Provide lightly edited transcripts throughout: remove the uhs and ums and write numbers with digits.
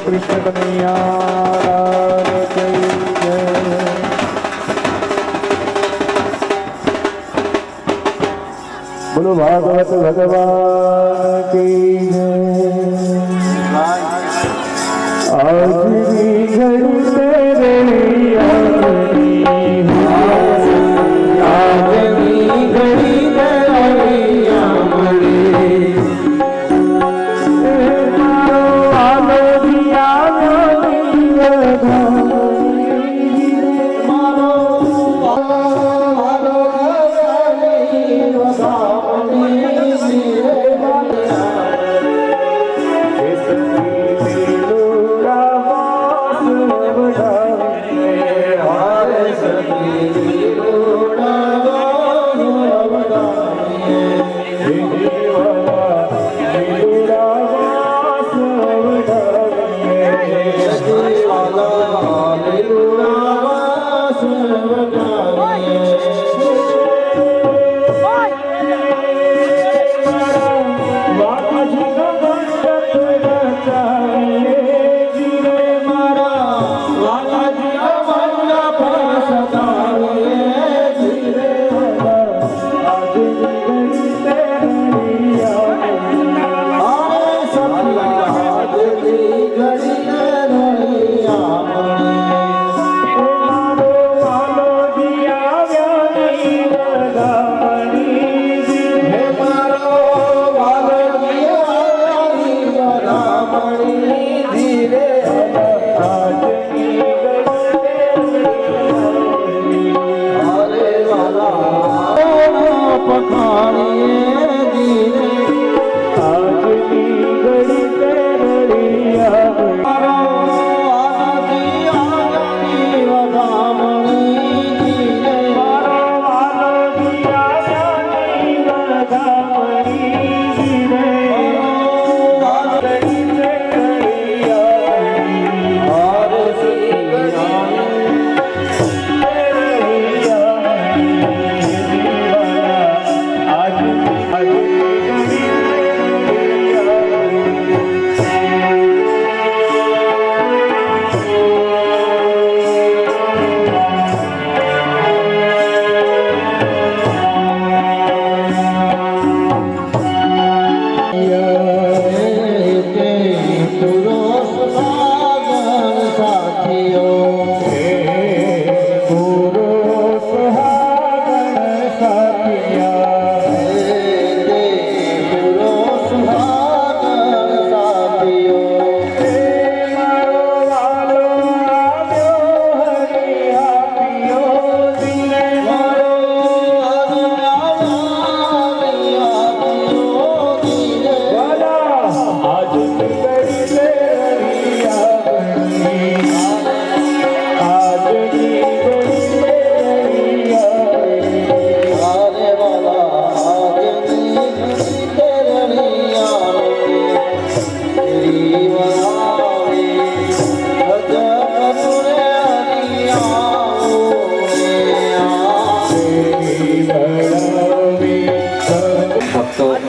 कृष्ण कन्हैया बोलो भागवत भगवान की आज भी घड़ी तेरे आज भी घड़ी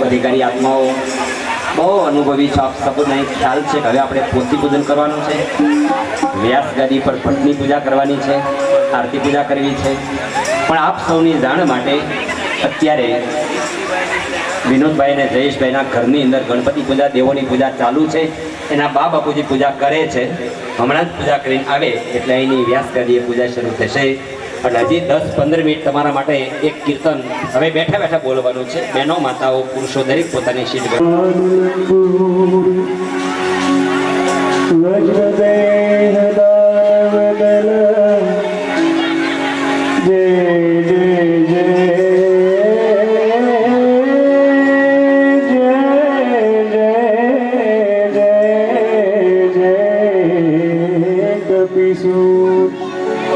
अधिकारी आत्माओं बहु अनुभवी छाप सबने ख्याल है कि हवे पोथी पूजन करवानुं छे, व्यास गादी पर पटनी पूजा करवानी छे, आरती पूजा करवी छे। पण आप सौनी जाण माटे अत्यारे विनोदभाई ने जयेशभाई ना घरनी अंदर गणपति पूजा देवोनी पूजा चालू है। एना बा बापूजी पूजा करे छे, हमणां ज पूजा करीने आवे एटले अहींनी व्यास गादीए पूजा शरू थशे। અને હજી 10-15 મિનિટ તમારા માટે એક કીર્તન હવે બેઠા બેઠા બોલવાનું છે। બહેનો માતાઓ પુરુષો દરેક પોતાની સીટ પર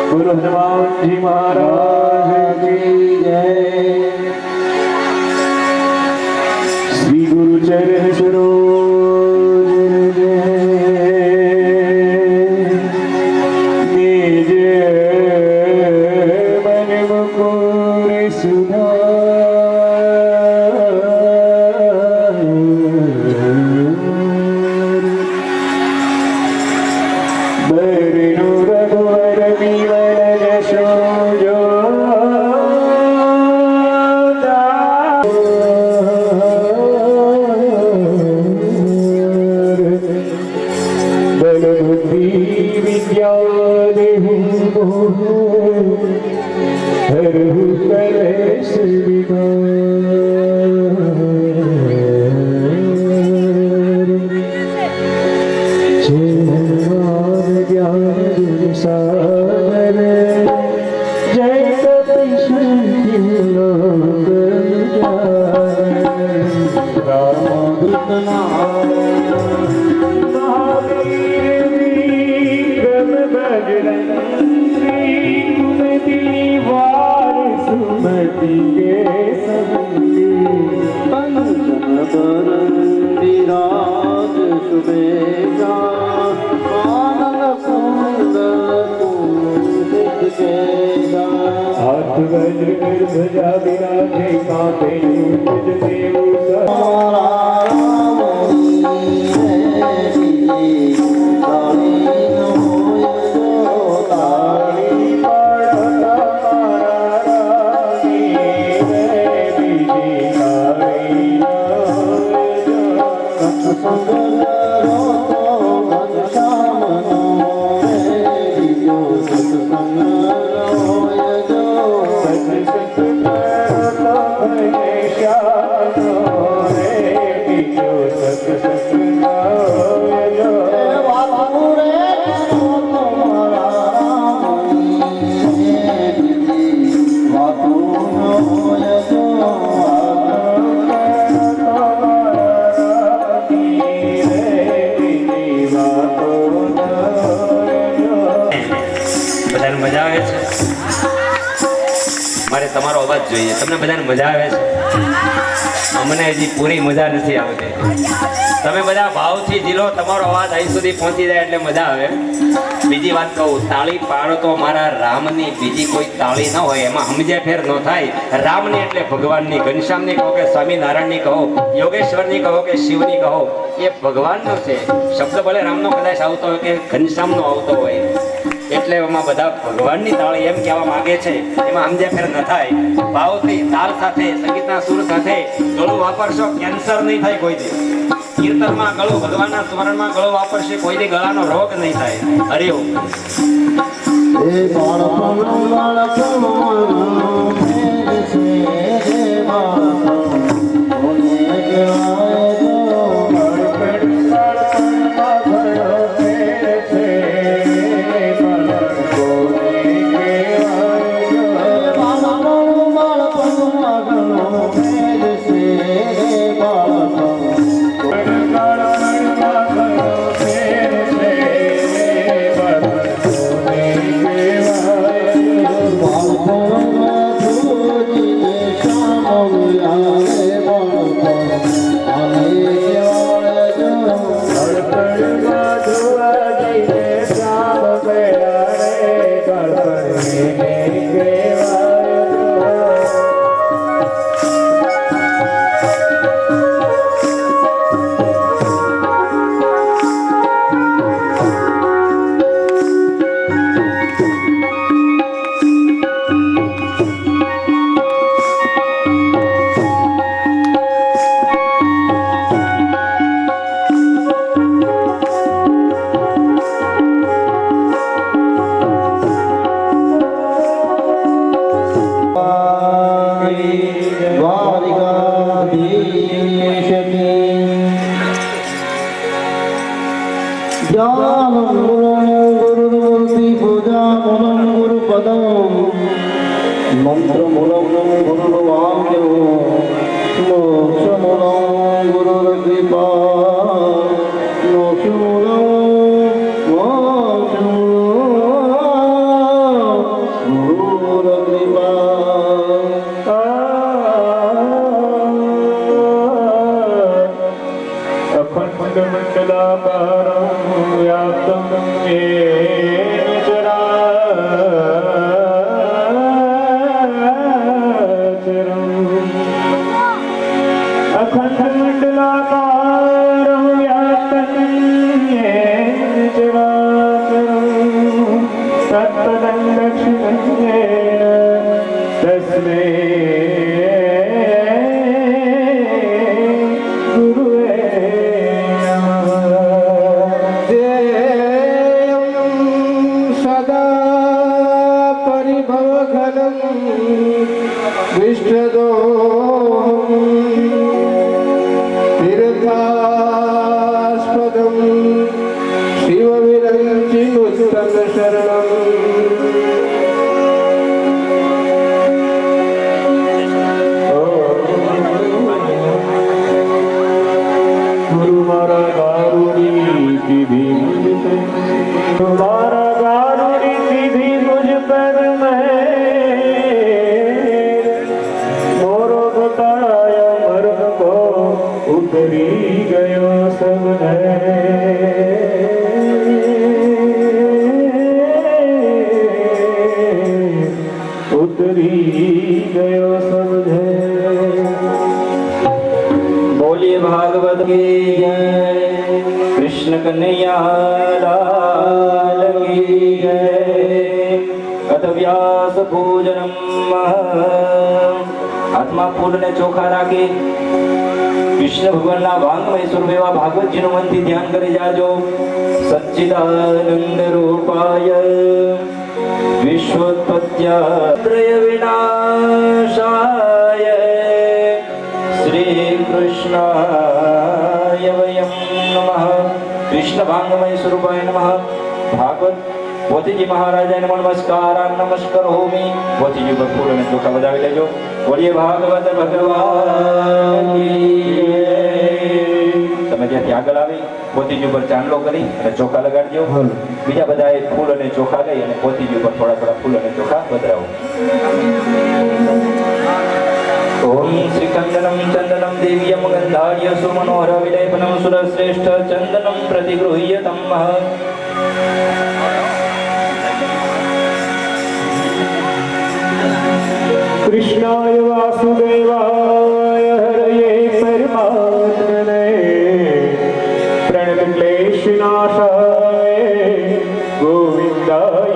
बोलो हनुमान जी महाराज की जय। श्री गुरु चरण सरोज निज मन मुकुर सुधार हाथ वज्र कर ध्वजा विराजे कांपे निज देव બધાને મજા આવે છે? મારે તમારો અવાજ જોઈએ. તમને બધાને મજા આવે છે? અમને હજી પૂરી મજા નથી આવતી. તમે બધા ભાવથી જીલો, તમારો અવાજ અહીં સુધી પહોંચી જાય એટલે મજા આવે. બીજી વાત કહું, તાળી પાડો તો મારા રામની, બીજી કોઈ તાળી ન હોય એમાં સમજ્યા ફેર ન થાય. રામની એટલે ભગવાનની, ઘનશ્યામની કહો કે સ્વામિનારાયણની કહો, યોગેશ્વરની કહો કે શિવની કહો, એ ભગવાનનો છે શબ્દ. ભલે રામનો કદાચ આવતો હોય કે ઘનશ્યામનો આવતો હોય, એટલે એમાં બધા ભગવાનની તાળી એમ કહેવા માંગે છે. એમાં સમજ્યા ફેર ન થાય. ભાવથી તાલ સાથે, સંગીતના સુર સાથે ગળું વાપરશો, કેન્સર નહીં થાય કોઈ દી. કીર્તનમાં ગળું, ભગવાનના સ્મરણમાં ગળું વાપરશે, કોઈ દી ગળાનો રોગ નહીં થાય. હરિઓમ. सीधी मुझ पे तुम्हारा गारुड़ी सीधी मुझ पर मोरो बताया मर्म को उतरी गयो सब उतरी गयो सब बोलिए भागवत की जय, कृष्ण कन्हैया लाल की जय। अथ व्यास पूजनम। हाथમાં ફૂલ ને ચોખા રાખી કૃષ્ણ ભગવાનના વાંગમય સ્વરૂપ એવા ભાગવતજીનું મનથી ધ્યાન કરી જાજો। સચ્ચિદાનંદ રૂપાય વિશ્વોત્પત્યાત્રય વિનાશાય શ્રી कृष्णाय वयं नमः। कृष्ण भांगमय स्वरूपाय नमः। भागवत मोतीजी महाराजाय नमः। नमस्कार होमी मोतीजी पर फूल અને ચોખા બધાવી લેજો। બોલીએ ભાગવત ભગવાન की તમે જ્યાંથી આગળ આવી મોતીજી ઉપર ચાંદલો કરી અને ચોખા લગાડજો। બીજા બધાએ ફૂલ અને ચોખા લઈ અને મોતીજી ઉપર થોડા થોડા ફૂલ અને ચોખા પધરાવો। ओम श्रीकंदनम चंदनम देवीयम गंधार्य सुमनोहर विलेपनम सुरश्रेष्ठ चंदनम प्रतिगृह्यतम। कृष्णाय वासुदेवाय हरये परमात्मने प्रणतक्लेशनाशाय गोविन्दाय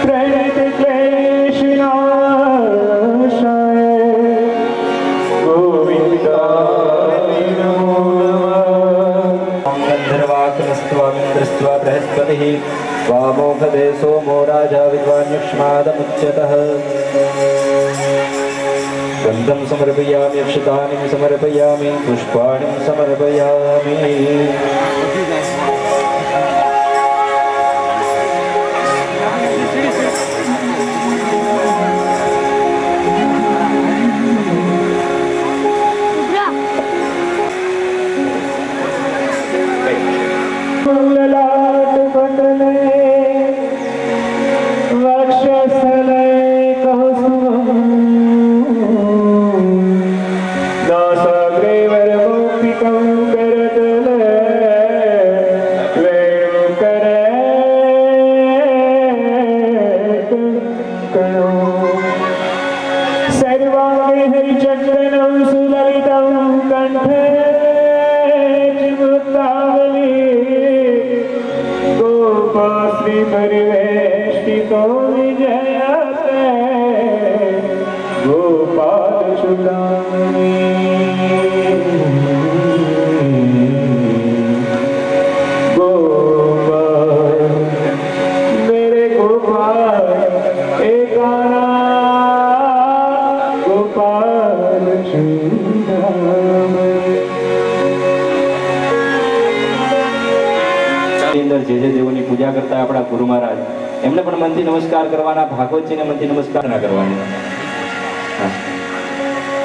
प्रणतक्लेशनाशाय गोविन्दाय नमो नमः। गन्धर्वाकनस्त्वामिन्द्रस्त्वा बृहस्पतिः वामोघदे सोमो राजा विद्वान्युष्मादमुच्यतः। गन्धं समर्पयामि अक्षतानि समर्पयामि पुष्पाणि समर्पयामि। જે જે દેવોની પૂજા કરતા આપણા ગુરુ મહારાજ એમને પણ મનથી નમસ્કાર કરવાના। ભાગવતજીને મનથી નમસ્કાર ના કરવાના।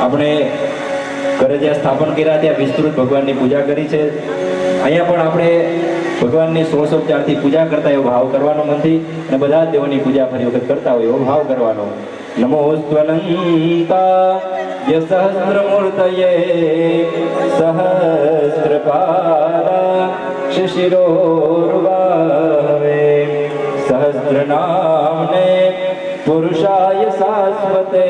આપણે ઘરે જ્યાં સ્થાપન કર્યા ત્યાં વિસ્તૃત ભગવાનની પૂજા કરી છે। અહીંયા પણ આપણે ભગવાનની ષોડશોપચારથી પૂજા કરતા એવો ભાવ કરવાનો મનથી અને બધા જ દેવોની પૂજા ફરી વખત કરતા હોય એવો ભાવ કરવાનો। નમોસ્ત્વનંતાય સહસ્રમૂર્તયે સહસ્રપાલા શિશિરોર્વાવે સહસ્રનામને પુરુષાય શાશ્વતે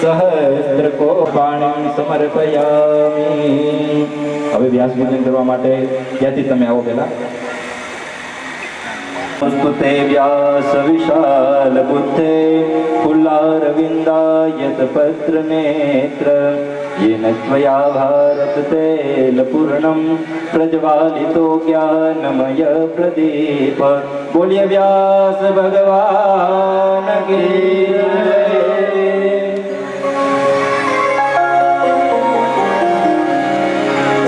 સહસ્રકોપાણિં સમર્પયામિ। હવે વ્યાસ પૂજન કરવા માટે ત્યાંથી તમે આવો પહેલા। स्तुते व्यास विशाल बुद्धे फुल्लारविन्दायत पत्र नेत्र येन त्वया भारत तैलपूर्णं प्रज्वालितो ज्ञानमय प्रदीप। बोलिए व्यास भगवान की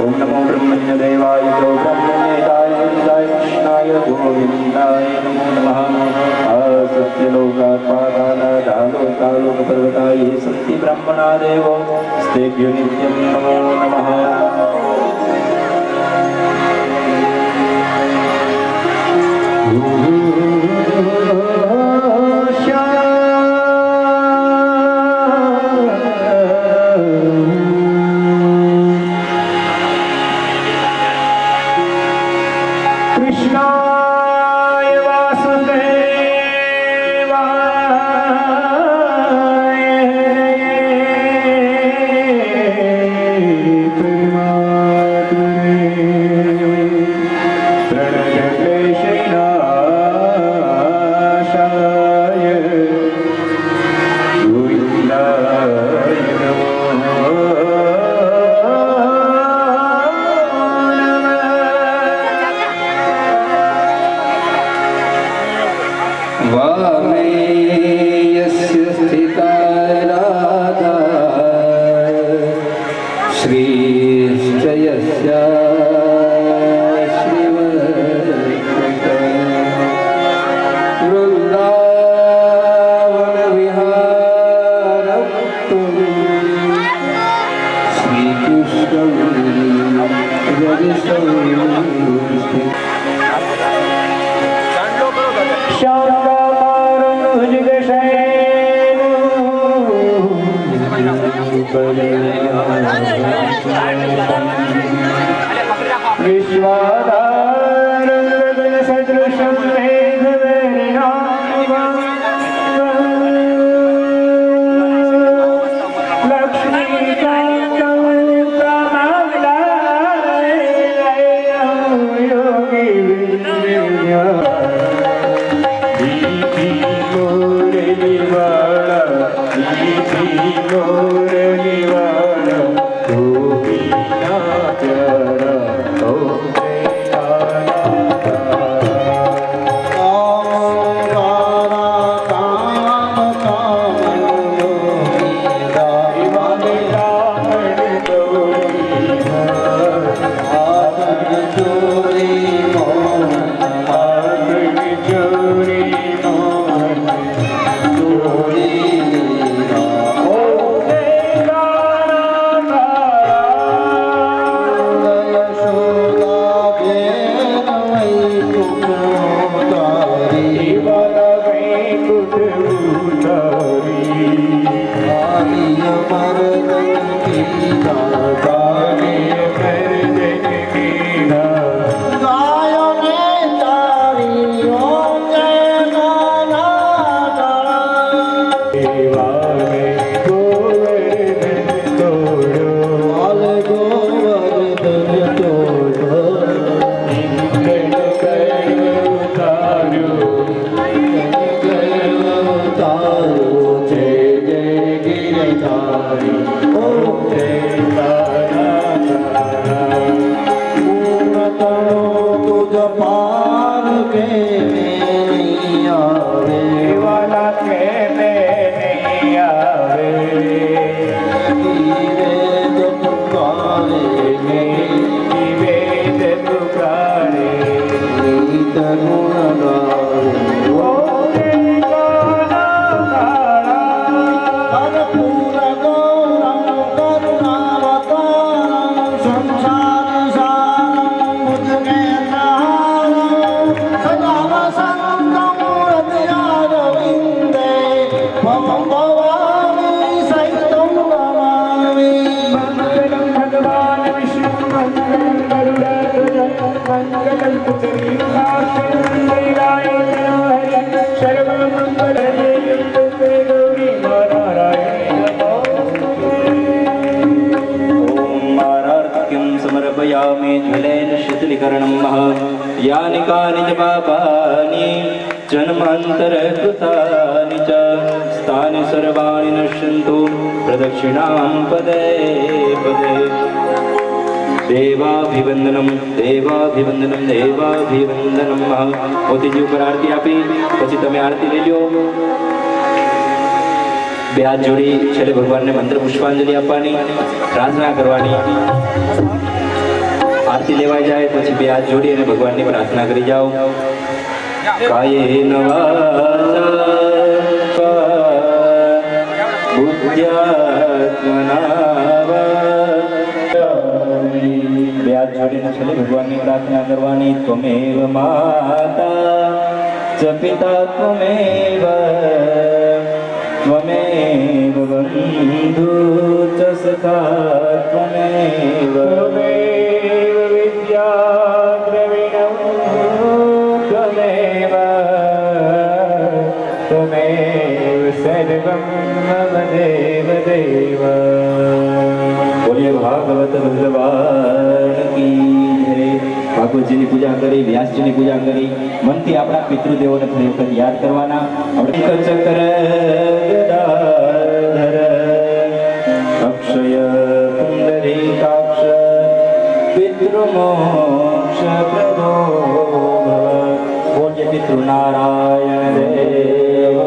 ओम नमो ब्रह्मण्य देवाय ब्रह्मण्येताय कृष्णाय गोविन्दाय नमो नमः। सत्यलोकात्पादालोकालोकपर्वताय सन्ति ब्रह्मणा देवो स्तेभ्यो नित्यं नमो नमः। विश्वाधारं गगनसदृशं मेघवर्णां लक्ष्मीकान्तं कमलालयं योगिविद्या दीप्ति मोरनिवाला तू बिना प्यारा हो समर्पयामि ज्वलेन शीतलीकरणं यानि कानि च पापानि जन्मान्तरकृतानि च तानि सर्वाणि नश्यन्तु प्रदक्षिणां पदे पदे देवाभिवंदनम देवाभिवंदनम देवाभिवंदनम मोतीजी ઉપર આરતી આપી પછી તમે આરતી લઈ લો બે હાથ જોડી છેલ્લે ભગવાનને મંત્ર પુષ્પાંજલિ આપવાની પ્રાર્થના કરવાની આરતી લેવાઈ જાય પછી બે હાથ જોડી અને ભગવાનની પ્રાર્થના કરી જાઓ કાયેન વાચા बुद्ध्यात्मना બે હાથ જોડીને છેલ્લે ભગવાનની પ્રાર્થના કરવાની ત્વમેવ માતા ચ પિતા ત્વમેવ ત્વમેવ બંધુ ચ સખા ત્વમેવ વિદ્યા દ્રવિણં ત્વમેવ त्वमेव सर्वं मम देव देव बोलिए भागवत भगवान की जय ભાગવતજીની પૂજા કરી વ્યાસજીની પૂજા કરી મનથી આપણા પિતૃદેવોને ફરી વખત યાદ કરવાના આપણે ચક્ર ગદાધર અક્ષય પુંડરીકાક્ષ પિતૃમોક્ષ પ્રદો ભવ બોલીએ પિતૃનારાયણ દેવ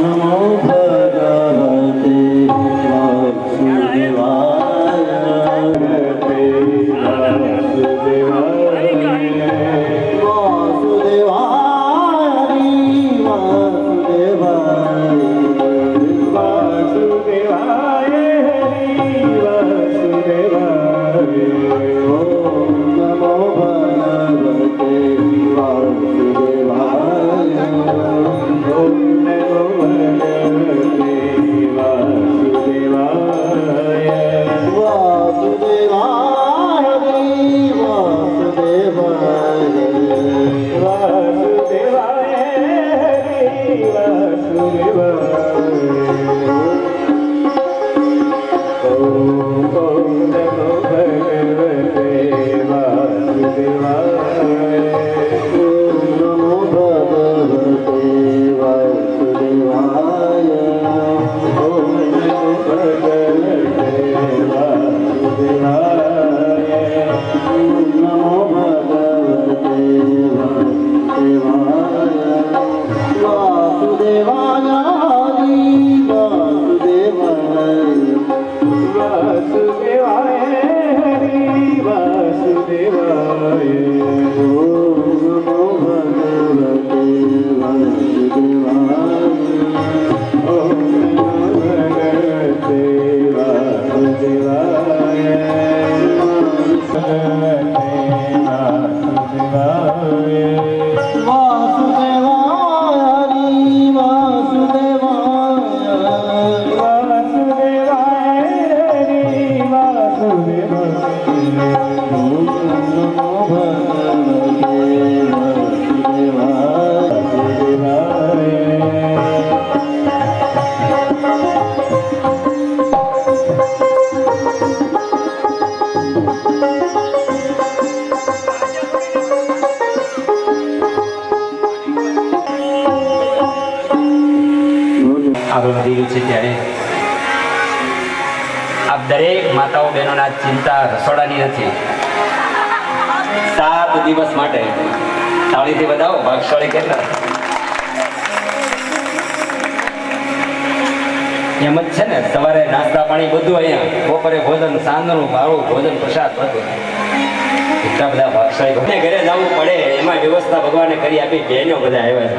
नमो भगवते वासुदेवाय આ દરેક માતાઓ બહેનોના ચિંતા રસોડાની નથી. 7 દિવસ માટે તાળીથી વધાવો. ભાગશાળી કેટલા એમ જ છે ને. સવારે નાસ્તા પાણી બધું અહીંયા, બપોરે ભોજન, સાંજનું મારું ભોજન, પ્રસાદ બધું. એટલા બધા ભાગશાળી ભલે ઘરે જવું પડે એમાં વ્યવસ્થા ભગવાને કરી આપી. બહેનો બધા આવ્યા છે.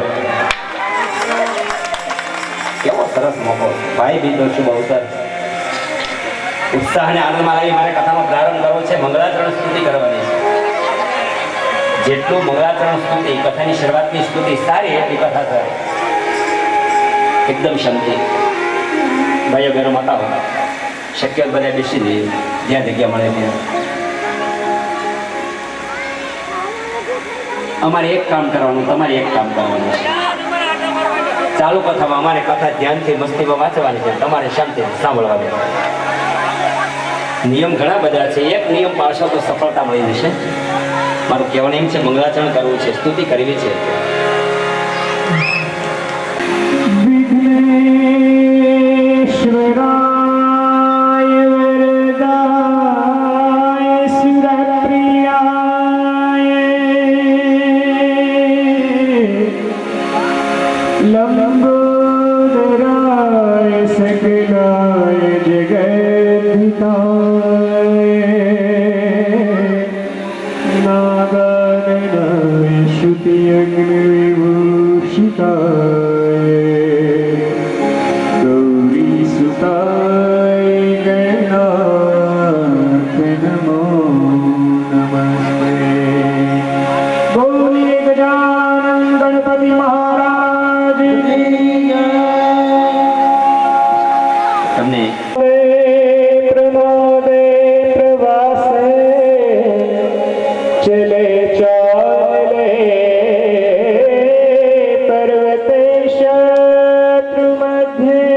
કેવો સરસ મોકો. ભાઈ બીજો શુભ અવસર. ઉત્સાહ અને આનંદમાં લાવી મારે કથાનો પ્રારંભ કરવો છે. મંગળાચરણ સ્તુતિ કરવાની છે. જેટલું મંગળાચરણ સ્તુતિ, કથાની શરૂઆતની સ્તુતિ સારી એટલી કથા સારી. એકદમ શાંતિ. ભાઈઓ બહેનો માતાઓ શક્ય બધા બેસી જઈએ જ્યાં જગ્યા મળે ત્યાં. અમારે એક કામ કરવાનું, તમારે એક કામ કરવાનું છે. ચાલુ કથામાં અમારે કથા ધ્યાનથી મસ્તીમાં વાંચવાની છે, તમારે શાંતિથી સાંભળવાની. નિયમ ઘણા બધા છે. એક નિયમ પાળશો તો સફળતા મળી જશે. મારું કહેવાનું એમ છે, મંગળાચરણ કરવું છે, સ્તુતિ કરવી છે. વિઘ્નેશ્વરાય વરદાય સુરપ્રિયાય લંબોદરાય સકલાય જગદ્ધિતાય નાગાનનાય શ્રુતિયગ્નિવિભૂષિતાય તમને પ્રમોદે પ્રવાસે ચલે ચાલે પર્વતે શત્રુ મધ્યે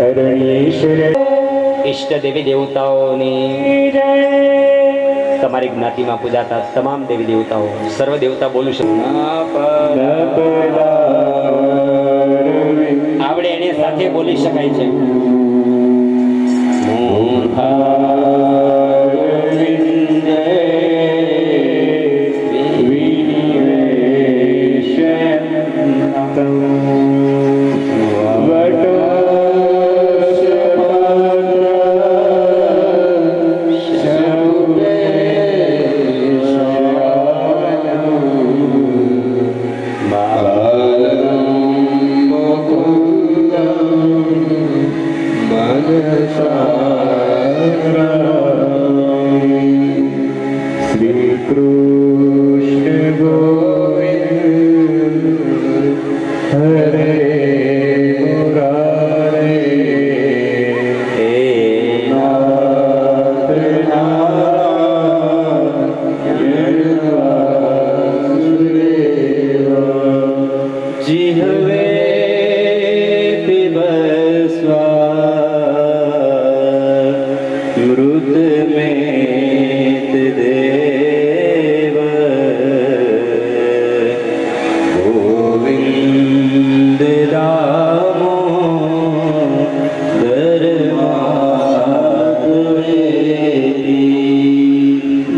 અરણ્યેશ્વર ઈષ્ટ દેવી દેવતાઓની જય તમારી જ્ઞાતિમાં પૂજાતા તમામ દેવી દેવતાઓ, સર્વ દેવતા બોલું છું. આવડે એને સાથે બોલી શકાય છે. શ્રી કૃષ્ણ ગોવિંદ હરે મુરારે હે નાથ નારાયણ જીહવે મૃત મેત દેવ ગોવિંદ રામો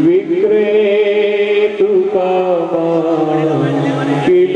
વિક્રેતુ કામા કિલ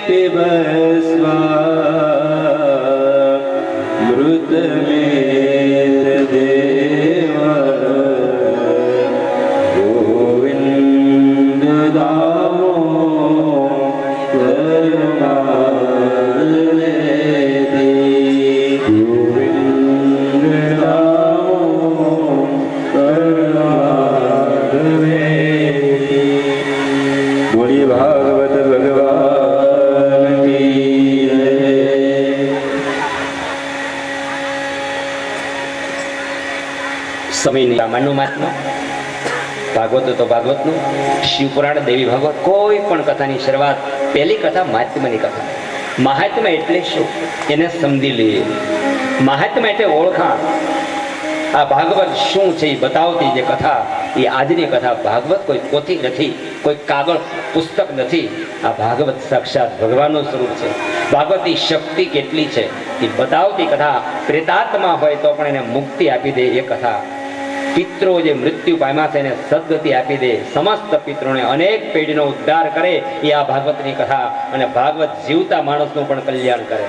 पिबस्व मृतमेतदेव गोविन्द दामोदरमालयति गोविन्द दामोदरमालयति। बोलिए भागवत भगवान की जय। સમયની રામાયણનું મહાત્મા, ભાગવત તો ભાગવતનું, શિવપુરાણ, દેવી ભાગવત, કોઈ પણ કથાની શરૂઆત પહેલી કથા મહાત્માની કથા. મહાત્મા એટલે શું એને સમજી લઈએ. મહાત્મા એટલે ઓળખાણ. આ ભાગવત શું છે એ બતાવતી જે કથા, એ આજની કથા. ભાગવત કોઈ પોથી નથી, કોઈ કાગળ પુસ્તક નથી. આ ભાગવત સાક્ષાત ભગવાનનું સ્વરૂપ છે. ભાગવતની શક્તિ કેટલી છે એ બતાવતી કથા. પ્રેતાત્મા હોય તો પણ એને મુક્તિ આપી દે એ કથા. પિત્રો જે મૃત્યુ પામ્યા છે એને સદગતિ આપી દે. સમસ્ત પિત્રોને અનેક પેઢીનો ઉદ્ધાર કરે એ આ ભાગવતની કથા. અને ભાગવત જીવતા માણસનું પણ કલ્યાણ કરે.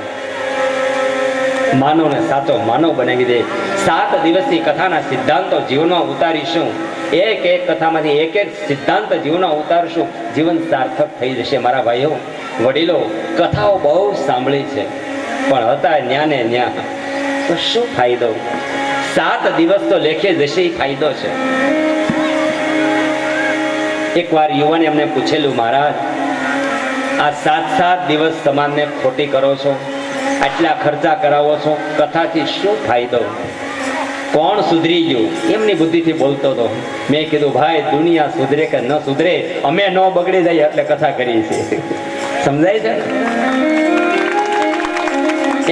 માનવને સાચો માનવ બનાવી દે. 7 દિવસની કથાના સિદ્ધાંતો જીવનમાં ઉતારીશું. એક એક કથામાંથી એક એક સિદ્ધાંત જીવનમાં ઉતારશું. જીવન સાર્થક થઈ જશે. મારા ભાઈઓ વડીલો, કથાઓ બહુ સાંભળી છે પણ હતા ન્યાને ન્યા. તો શું ફાયદો? 7 દિવસ તો લેખે જશે એ ફાયદો છે. એકવાર યુવાને એમને પૂછેલું, મહારાજ આ 7 દિવસ સમાજને ખોટી કરો છો, આટલા ખર્ચા કરાવો છો, કથાથી શું ફાયદો? કોણ સુધરી ગયું? એમની બુદ્ધિથી બોલતો હતો. મેં કીધું, ભાઈ દુનિયા સુધરે કે ન સુધરે, અમે ન બગડી જાય એટલે કથા કરીએ છીએ. સમજાય છે?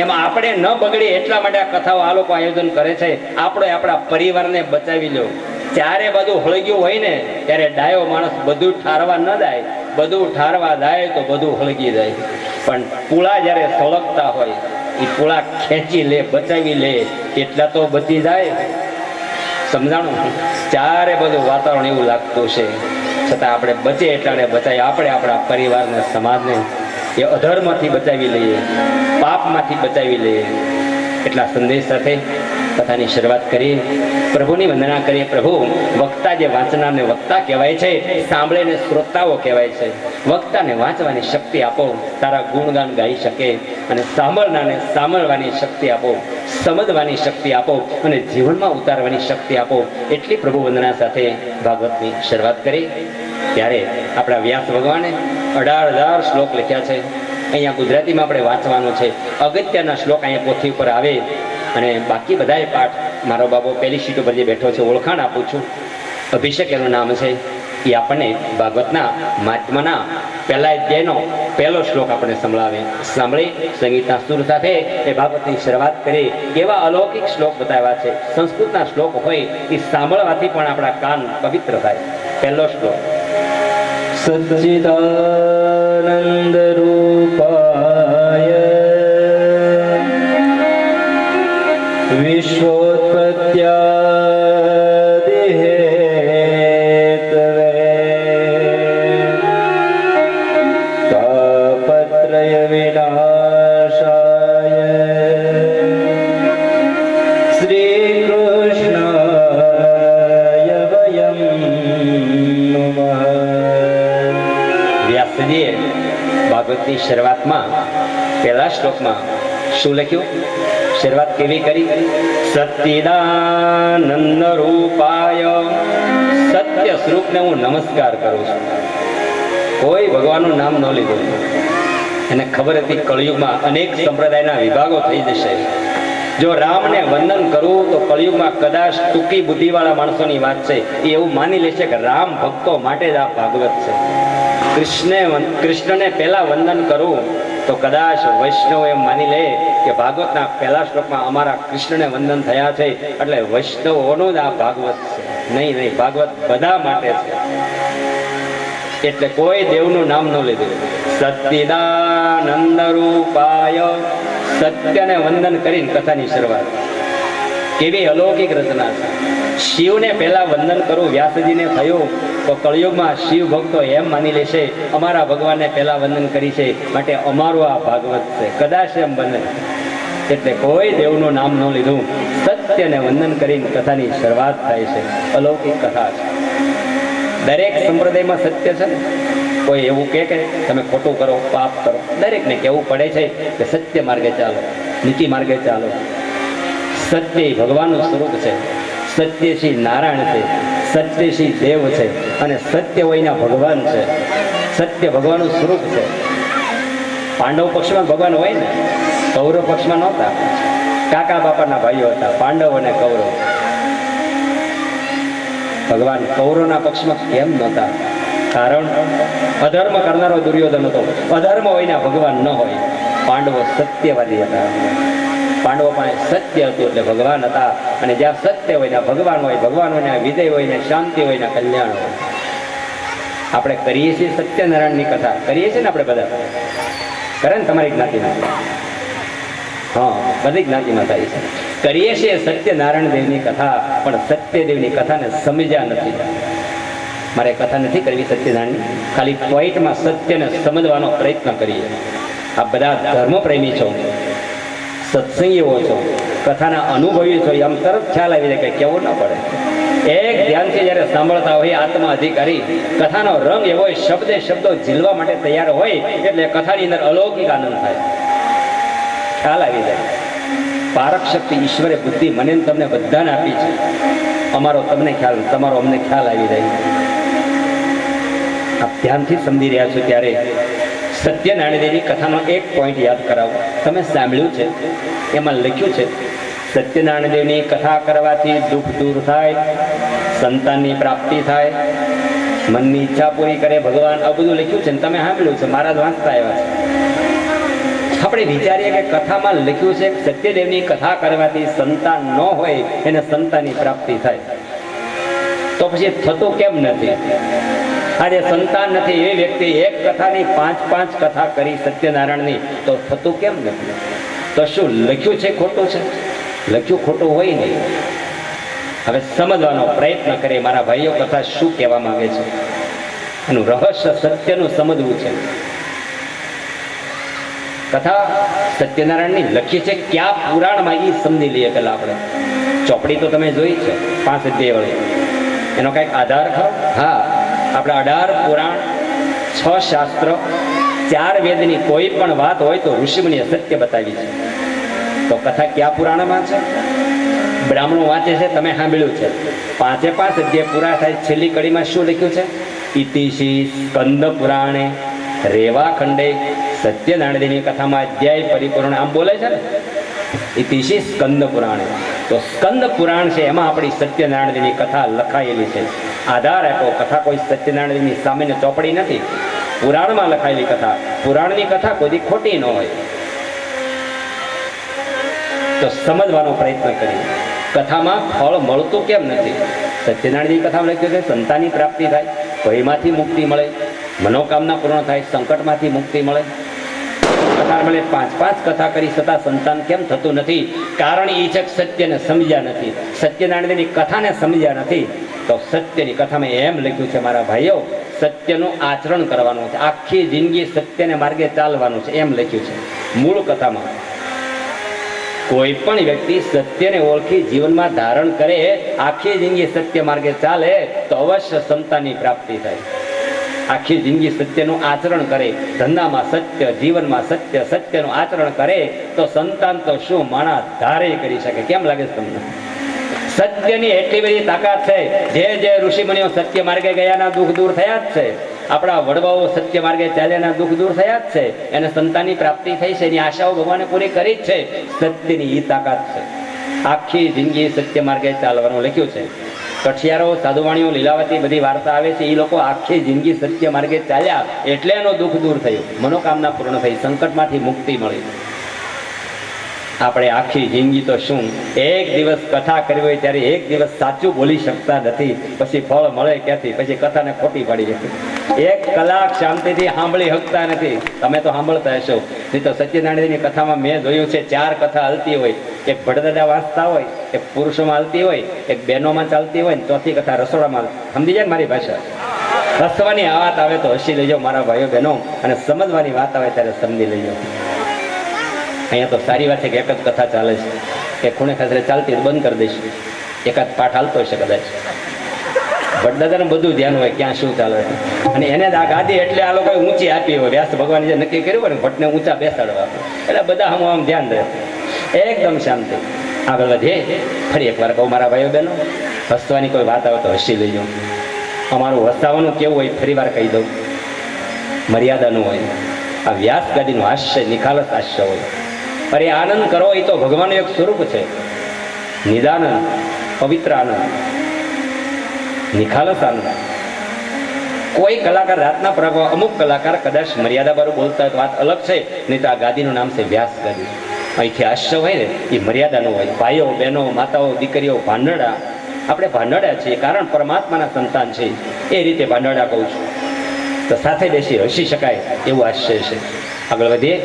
એમાં આપણે ન બગડીએ એટલા માટે આ કથાઓ આ લોકો આયોજન કરે છે. આપણે આપણા પરિવારને બચાવી લો. ચારે બધું હળગ્યું હોય ને ત્યારે ડાયો માણસ બધું ઠારવા ન જાય. બધું ઠારવા જાય તો બધું હળગી જાય. પણ પૂળા જ્યારે સળગતા હોય એ પૂળા ખેંચી લે, બચાવી લે એટલા તો બચી જાય. સમજાણું? ચારે બધું વાતાવરણ એવું લાગતું છે છતાં આપણે બચે એટલાને બચાવી. આપણે આપણા પરિવારને, સમાજને એ અધર્મથી બચાવી લઈએ, પાપમાંથી બચાવી લઈએ. એટલા સંદેશ સાથે કથાની શરૂઆત કરીએ. પ્રભુની વંદના કરીએ. પ્રભુ, વક્તા જે વાંચનારને વક્તા કહેવાય છે, સાંભળીને શ્રોતાઓ કહેવાય છે. વક્તાને વાંચવાની શક્તિ આપો, તારા ગુણગાન ગાઈ શકે. અને સાંભળનારને સાંભળવાની શક્તિ આપો, સમજવાની શક્તિ આપો અને જીવનમાં ઉતારવાની શક્તિ આપો. એટલી પ્રભુ વંદના સાથે ભાગવતની શરૂઆત કરી. ત્યારે આપણા વ્યાસ ભગવાને 18,000 શ્લોક લખ્યા છે. અહીંયા ગુજરાતીમાં આપણે વાંચવાનો છે. અગત્યના શ્લોક અહીંયા પોથી ઉપર આવે અને બાકી બધાએ પાઠ મારો બાબો પહેલી સીટ ઉપર જે બેઠો છે ઓળખાણ આપું છું. અભિષેક એનું નામ છે. એ આપણને ભાગવતના મહાત્માના પહેલા અધ્યાયનો પહેલો શ્લોક આપણે સંભળાવે. સાંભળી સંગીતના સુર સાથે એ ભાગવતની શરૂઆત કરી. કેવા અલૌકિક શ્લોક બતાવ્યા છે. સંસ્કૃતના શ્લોક હોય એ સાંભળવાથી પણ આપણા કાન પવિત્ર થાય. પહેલો શ્લોક. સચ્ચિદાનંદ રૂપાય વિશ્વોત્પત્યાદિહેતવે તાપત્રય વિનાશાય શ્રી કૃષ્ણાય વયમ નમઃ. વ્યાસજીએ ભાગવતની શરૂઆતમાં પહેલા શ્લોકમાં શું લખ્યું? શરૂઆત કેવી કરી? સચ્ચિદાનંદ રૂપાય. સત્ય સ્વરૂપને હું નમસ્કાર કરું છું. કોઈ ભગવાનનું નામ ન લીધું. એને ખબર હતી કળિયુગમાં અનેક સંપ્રદાયના વિભાગો થઈ જશે. જો રામને વંદન કરવું તો કળિયુગમાં કદાચ ટૂંકી બુદ્ધિવાળા માણસોની વાત છે. એ એવું માની લેશે કે રામ ભક્તો માટે જ આ ભાગવત છે. કૃષ્ણને પહેલા વંદન કરવું તો કદાચ વૈષ્ણવ એમ માની લે કે ભાગવતના પહેલા શ્લોકમાં અમારા કૃષ્ણને વંદન થયા છે એટલે વૈષ્ણવોનો જ આ ભાગવત છે. નહીં, ભાગવત બધા માટે છે. એટલે કોઈ દેવનું નામ ન લીધું. સચ્ચિદાનંદ રૂપાય. સત્યને વંદન કરીને કથાની શરૂઆત. કેવી અલૌકિક રચના છે. શિવને પહેલા વંદન કરવું વ્યાસજીને થયું તો કળિયુગમાં શિવ ભક્તો એમ માની લેશે અમારા ભગવાનને પહેલા વંદન કરી છે માટે અમારું આ ભાગવત છે, કદાચ એમ બને. એટલે કોઈ દેવનું નામ ન લીધું, સત્યને વંદન કરીને કથાની શરૂઆત થાય છે. અલૌકિક કથા છે. દરેક સંપ્રદાયમાં સત્ય છે ને. કોઈ એવું કહે કે તમે ખોટું કરો, પાપ કરો, દરેકને કહેવું પડે છે કે સત્ય માર્ગે ચાલો, નીતિ માર્ગે ચાલો. સત્ય એ ભગવાનનું સ્વરૂપ છે. સત્ય શ્રી નારાયણ છે, સત્ય શ્રી દેવ છે અને સત્ય હોયના ભગવાન છે. સત્ય ભગવાનનું સ્વરૂપ છે. પાંડવ પક્ષમાં ભગવાન હોય ને, કૌરવ પક્ષમાં નહોતા. કાકા બાપાના ભાઈઓ હતા પાંડવ અને કૌરવ. ભગવાન કૌરવના પક્ષમાં કેમ નહોતા? કારણ અધર્મ કરનારો દુર્યોધન હતો. અધર્મ હોયના ભગવાન ન હોય. પાંડવો સત્યવાદી હતા. પાંડવો પાસે સત્ય હતું એટલે ભગવાન હતા. અને જ્યાં સત્ય હોય ને ભગવાન હોય, ભગવાન હોય ને વિજય હોય ને શાંતિ હોય ને કલ્યાણ હોય. આપણે કરીએ છીએ સત્યનારાયણની કથા કરીએ છીએ ને આપણે બધા. કરે ને તમારી જ્ઞાતિમાં? હા, બધી જ્ઞાતિમાં થાય છે. કરીએ છીએ સત્યનારાયણ દેવની કથા, પણ સત્યદેવની કથાને સમજ્યા નથી. મારે કથા નથી કરવી સત્યનારાયણની, ખાલી પોઈન્ટમાં સત્યને સમજવાનો પ્રયત્ન કરીએ. આ બધા ધર્મપ્રેમી છો, સત્સંગીઓ છો, કથાના અનુભવી છો, આમ તરત ખ્યાલ આવી જાય કે કેવું ન પડે. એક ધ્યાનથી જ્યારે સાંભળતા હોય આત્મા અધિકારી, કથાનો રંગ એવો હોય, શબ્દે શબ્દો ઝીલવા માટે તૈયાર હોય એટલે કથાની અંદર અલૌકિક આનંદ થાય. ખ્યાલ આવી જાય. પારક શક્તિ ઈશ્વરે બુદ્ધિ મને તમને બધાને આપી છે. અમારો તમને ખ્યાલ, તમારો અમને ખ્યાલ આવી જાય. આપ ધ્યાનથી સમજી રહ્યા છો ત્યારે સત્યનારાયણ દેવની કથાનો એક પોઈન્ટ યાદ કરાવો. તમે સાંભળ્યું છે, એમાં લખ્યું છે સત્યનારાયણ દેવની કથા કરવાથી દુઃખ દૂર થાય, સંતાનની પ્રાપ્તિ થાય, મનની ઈચ્છા પૂરી કરે ભગવાન. આ બધું લખ્યું છે ને તમે સાંભળ્યું છે, મારા જ વાંચતા આવ્યા છે. આપણે વિચારીએ કે કથામાં લખ્યું છે સત્યદેવની કથા કરવાથી સંતાન ન હોય એને સંતાનની પ્રાપ્તિ થાય, તો પછી થતું કેમ નથી? આજે સંતાન નથી એવી વ્યક્તિ એક કથાની 5-5 કથા કરી સત્યનારાયણની, તો થતું કેમ નથી? તો શું લખ્યું છે ખોટું છે? લખ્યું ખોટું હોય નહીં. હવે સમજવાનો પ્રયત્ન કરીએ મારા ભાઈઓ, કથા શું કહેવા માંગે છે, એનું રહસ્ય સત્યનું સમજવું છે. કથા સત્યનારાયણની લખી છે ક્યાં પુરાણમાં એ સમજી લઈએ. પેલા આપણે ચોપડી તો તમે જોઈ છે 5 અધ્યાય વાળી, એનો કઈક આધાર ખરો? હા, આપણે 18 પુરાણ, 6 શાસ્ત્ર, 4 વેદની કોઈ પણ વાત હોય તો ઋષિમુનિએ સત્ય બતાવી છે. તો કથા ક્યાં પુરાણમાં છે? બ્રાહ્મણો વાંચે છે, તમે સાંભળ્યું છે. 5 અધ્યાય પૂરા થાય, છેલ્લી કડીમાં શું લખ્યું છે? ઇતિશી સ્કંદ પુરાણે રેવા ખંડે સત્યનારાયણ દેવની કથામાં અધ્યાય પરિપૂર્ણ, આમ બોલે છે ને ઇતિશી સ્કંદ પુરાણે. તો સ્કંદ પુરાણ છે, એમાં આપણી સત્યનારાયણ દેવની કથા લખાયેલી છે. આધાર આપો, કથા કોઈ સત્યનારાયણ દેવની સામેની ચોપડી નથી, પુરાણમાં લખાયેલી કથા. પુરાણની કથા કોઈ ખોટી ન હોય. તો સમજવાનો પ્રયત્ન કરીએ કથામાં ફળ મળતું કેમ નથી. સત્યનારાયણની કથામાં લખ્યું છે સંતાનની પ્રાપ્તિ થાય, ભયમાંથી મુક્તિ મળે, મનોકામના પૂર્ણ થાય, સંકટમાંથી મુક્તિ મળે. કથા મળે 5-5 કથા કરી છતાં સંતાન કેમ થતું નથી? કારણ એ છે સત્યને સમજ્યા નથી, સત્યનારાયણની કથાને સમજ્યા નથી. તો સત્યની કથામાં એમ લખ્યું છે મારા ભાઈઓ, સત્યનું આચરણ કરવાનું છે, આખી જિંદગી સત્યને માર્ગે ચાલવાનું છે, એમ લખ્યું છે મૂળ કથામાં. કોઈ પણ વ્યક્તિ સત્યને ઓળખી જીવનમાં ધારણ કરે, આખી જિંદગી સત્ય માર્ગે ચાલે તો અવશ્ય સંતાનની પ્રાપ્તિ થાય. આખી જિંદગી સત્યનું આચરણ કરે, ધંધામાં સત્ય, જીવનમાં સત્ય, સત્યનું આચરણ કરે તો સંતાન તો શું માણસ ધારે કરી શકે. કેમ લાગે છે તમને? સત્યની એટલી બધી તાકાત છે. જે ઋષિમુનિઓ સત્ય માર્ગે ગયાના દુઃખ દૂર થયા જ છે. આપણા વડવાઓ સત્ય માર્ગે ચાલ્યાના દુઃખ દૂર થયા જ છે. એને સંતાનની પ્રાપ્તિ થઈ છે, એની આશાઓ ભગવાને પૂરી કરી જ છે. સત્યની એ તાકાત છે. આખી જિંદગી સત્ય માર્ગે ચાલવાનું લખ્યું છે. કઠિયારો, સાધુવાણીઓ, લીલાવતી બધી વાર્તા આવે છે. એ લોકો આખી જિંદગી સત્ય માર્ગે ચાલ્યા એટલે એનો દુઃખ દૂર થયું, મનોકામના પૂર્ણ થઈ, સંકટમાંથી મુક્તિ મળી. આપણે આખી જિંદગી તો શું એક દિવસ કથા કરવી હોય ત્યારે એક દિવસ સાચું બોલી શકતા નથી, પછી ફળ મળે ક્યાંથી? પછી કથાને ખોટી પાડી જતી. એક કલાક શાંતિથી સાંભળી શકતા નથી. તમે તો સાંભળતા હશો, નહીં તો સચ્ચિદાનંદની કથામાં મેં જોયું છે 4 કથા હાલતી હોય, એક ભડદાદા વાંચતા હોય, એક પુરુષોમાં હાલતી હોય, એક બહેનોમાં ચાલતી હોય, ને ચોથી કથા રસોડામાં. સમજી જાય ને મારી ભાષા? હસવાની વાત આવે તો હસી લેજો મારા ભાઈઓ બહેનો, અને સમજવાની વાત આવે ત્યારે સમજી લેજો. અહીંયા તો સારી વાત છે કે એક જ કથા ચાલે છે, કે ખૂણે ખાતરે ચાલતી બંધ કરી દઈશું, એકાદ પાઠ હાલતો હશે કદાચ. ભટદાદાને બધું ધ્યાન હોય ક્યાં શું ચાલે છે, અને એને આ ગાદી એટલે આ લોકોએ ઊંચી આપી હોય, વ્યાસ ભગવાન જે નક્કી કર્યું હોય ને ભટ્ટને ઊંચા બેસાડવા, એટલે બધા આમ ધ્યાન રહે, એકદમ શાંતિ. આગળ વધીએ. ફરી એકવાર કહું મારા ભાઈઓ બહેનો, હસવાની કોઈ વાત આવે તો હસી લેજો. અમારું હસાવાનું કેવું હોય ફરી વાર કહી દઉં, મર્યાદાનું હોય. આ વ્યાસ ગાદીનું હાસ્ય નિખાલસ હાસ્ય હોય. અરે આનંદ કરો એ તો ભગવાનનું એક સ્વરૂપ છે. નિદાનંદ, પવિત્ર આનંદ, નિખાલસ આનંદ. કોઈ કલાકાર રાતના પ્રગો, અમુક કલાકાર કદાચ મર્યાદા બારું બોલતા હોય તો વાત અલગ છે, નહીં તો આ ગાદીનું નામ છે વ્યાસ ગાદી. અહીંથી હાસ્ય હોય ને એ મર્યાદાનું હોય. ભાઈઓ બહેનો, માતાઓ, દીકરીઓ, ભાંડડા, આપણે ભાંડડા છીએ કારણ પરમાત્માના સંતાન છે, એ રીતે ભાંડડા કહું છું. તો સાથે બેસી હસી શકાય એવું હાસ્ય છે. આગળ વધીએ.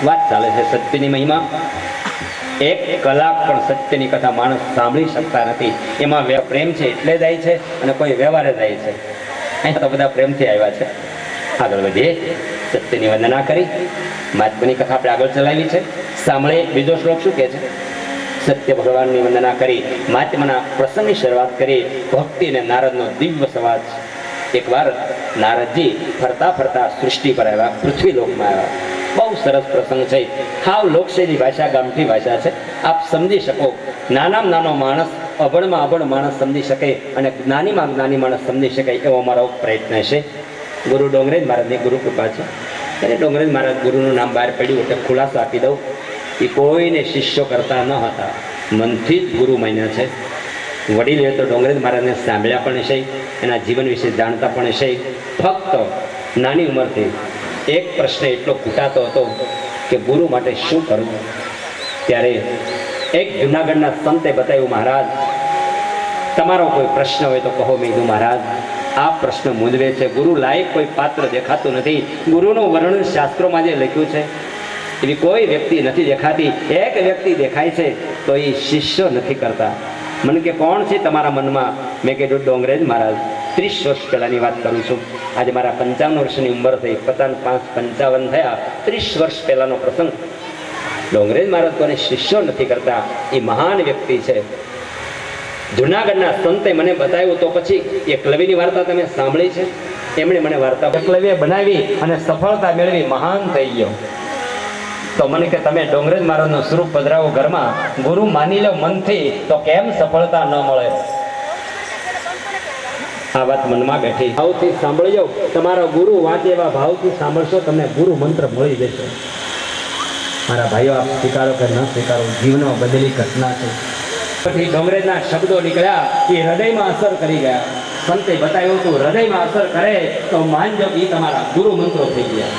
વાત ચાલે છે સત્યની મહિમા. 1 કલાક પણ સત્યની કથા માણસ સાંભળી શકતા નથી. એમાં પ્રેમ છે એટલે જાય છે, અને કોઈ વ્યવહારે જાય છે. અહીંયા તો બધા પ્રેમથી આવ્યા છે. આગળ વધીએ. સત્યની વંદના કરી મહાત્માની કથા આપણે આગળ ચલાવી છે. સાંભળે બીજો શ્લોક શું કહે છે? સત્ય ભગવાનની વંદના કરી મહાત્માના પ્રસંગની શરૂઆત કરી. ભક્તિ અને નારદનો દિવ્ય સંવાદ. એકવાર નારદજી ફરતા ફરતા સૃષ્ટિ પર આવ્યા, પૃથ્વી લોકમાં આવ્યા. બહુ સરસ પ્રસંગ છે. હાવ લોકશૈલી ભાષા, ગામઠી ભાષા છે, આપ સમજી શકો. નાનામાં નાનો માણસ, અભણમાં અભણ માણસ સમજી શકે, અને જ્ઞાનીમાં જ્ઞાની માણસ સમજી શકે એવો મારો પ્રયત્ન છે. ગુરુ ડોંગરેજ મહારાજની ગુરુ કૃપા છે. અને ડોંગરેજ મહારાજ ગુરુનું નામ બહાર પડ્યું એટલે ખુલાસો આપી દઉં. એ કોઈને શિષ્યો કરતા ન હતા, મનથી જ ગુરુ માન્યા છે. વડીલોએ તો ડોંગરેજ મહારાજને સાંભળ્યા પણ છે, એના જીવન વિશે જાણતા પણ છે. ફક્ત નાની ઉંમરથી એક પ્રશ્ન એટલો પૂછાતો હતો કે ગુરુ માટે શું કરવું? ત્યારે એક જુનાગઢના સંતે બતાવ્યું, મહારાજ તમારો કોઈ પ્રશ્ન હોય તો કહો. મેં કીધું મહારાજ આ પ્રશ્ન મૂંઝવે છે, ગુરુ લાયક કોઈ પાત્ર દેખાતું નથી. ગુરુનું વર્ણન શાસ્ત્રોમાં જે લખ્યું છે એવી કોઈ વ્યક્તિ નથી દેખાતી. એક વ્યક્તિ દેખાય છે તો એ શિષ્યો નથી કરતા. મને કે કોણ છે તમારા મનમાં? મેં કીધું ડોંગરેજ મહારાજ. 30 વર્ષ પહેલાની વાત કરું છું. આજે મારા 55 વર્ષની ઉંમર થઈ, 55 થયા. 30 વર્ષ પહેલાનો પ્રસંગ. ડોંગરેજ મહારાજ કોને શિષ્યો નથી કરતા, એ મહાન વ્યક્તિ છે. જુનાગઢના સંતે મને બતાવ્યું. તો પછી એકલવ્યની વાર્તા તમે સાંભળી છે? એમણે મને વાર્તા એકલવ્ય બનાવી અને સફળતા મેળવી મહાન થઈ ગયો. તો મને કે તમે ડોંગરેજ મહારાજનું સ્વરૂપ પધરાવો ઘરમાં, ગુરુ માની લો મનથી, તો કેમ સફળતા ન મળે? આ વાત મનમાં બેઠી. ભાવથી સાંભળજો. તમારો ગુરુ વાંચે એવા ભાવથી સાંભળશો, તમને ગુરુ મંત્ર મળી જશે. મારા ભાઈઓ, આપ સ્વીકારો કે ન સ્વીકારો, જીવનો બદલી ઘટના છે. પછી ડોંગરેજના શબ્દો નીકળ્યા, એ હૃદયમાં અસર કરી ગયા. સંતે બતાવ્યું હતું હૃદયમાં અસર કરે તો માનજો એ તમારા ગુરુ મંત્રો થઈ ગયા.